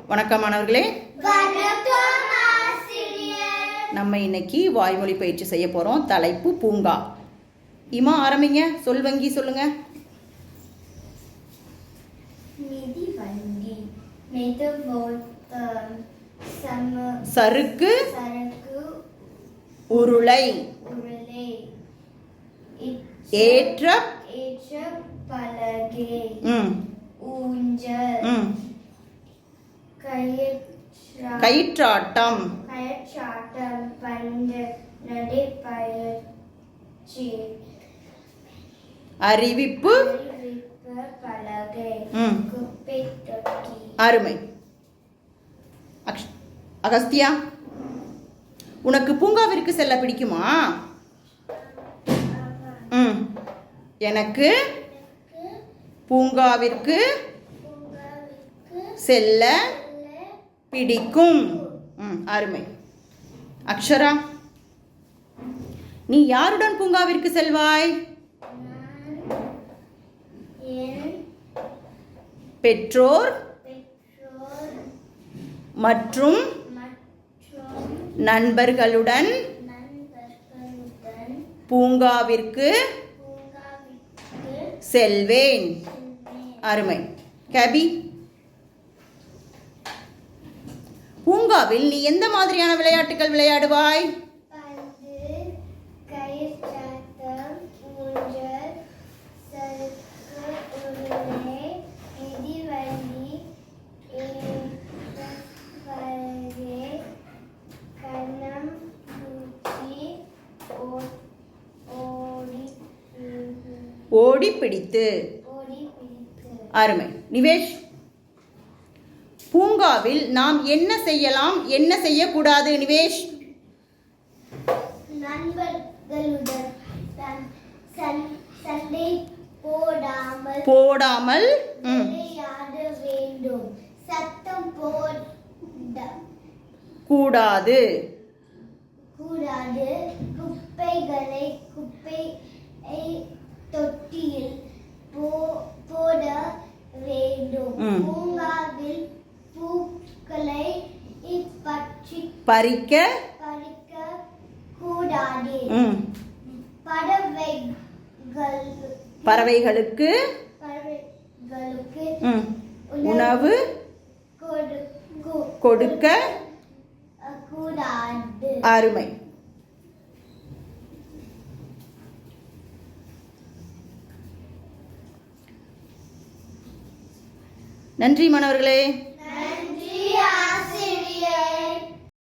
வணக்கம் மாணவர்களே. நம்ம இன்னைக்கு வாய்மொழி பயிற்சி செய்ய போறோம். தலைப்பு பூங்கா. இமா ஆரம்பிங்க. சொல் வங்கி சொல்லுங்க. சறுக்கு உருளை ஏற்ற பலகை ஊஞ்சல் கயிற்றாட்டம் பந்து நடைபயிற்சி அறிவிப்பு பலகை குப்பை தொட்டி. அருமை. அகஸ்தியா, உனக்கு பூங்காவிற்கு செல்ல பிடிக்குமா? எனக்கு பூங்காவிற்கு செல்ல பிடிக்கும். அருமை. அக்ஷரா, நீ யாருடன் பூங்காவிற்கு செல்வாய்? பெற்றோர் மற்றும் நண்பர்களுடன் பூங்காவிற்கு செல்வேன். அருமை. கபி, பூங்காவில் நீ எந்த மாதிரியான விளையாட்டுகள் விளையாடுவாய்? ஓடி பிடித்து. அருமை. நிவேஷ், பூங்காவில் நாம் என்ன செய்யலாம், என்ன செய்யக்கூடாது? நிவேஷ், நண்பர்களுடன் சண்டை போடாமல் விளையாட வேண்டும். சத்தம் கூடாது. குப்பைகளை குப்பை தொட்டியில் போட வேண்டும். பூங்காவில் பூக்களை பறிக்க கூடாது. பறவைகளுக்கு உணவு கொடுக்க கூடாது. அருமை. நன்றி மாணவர்களே.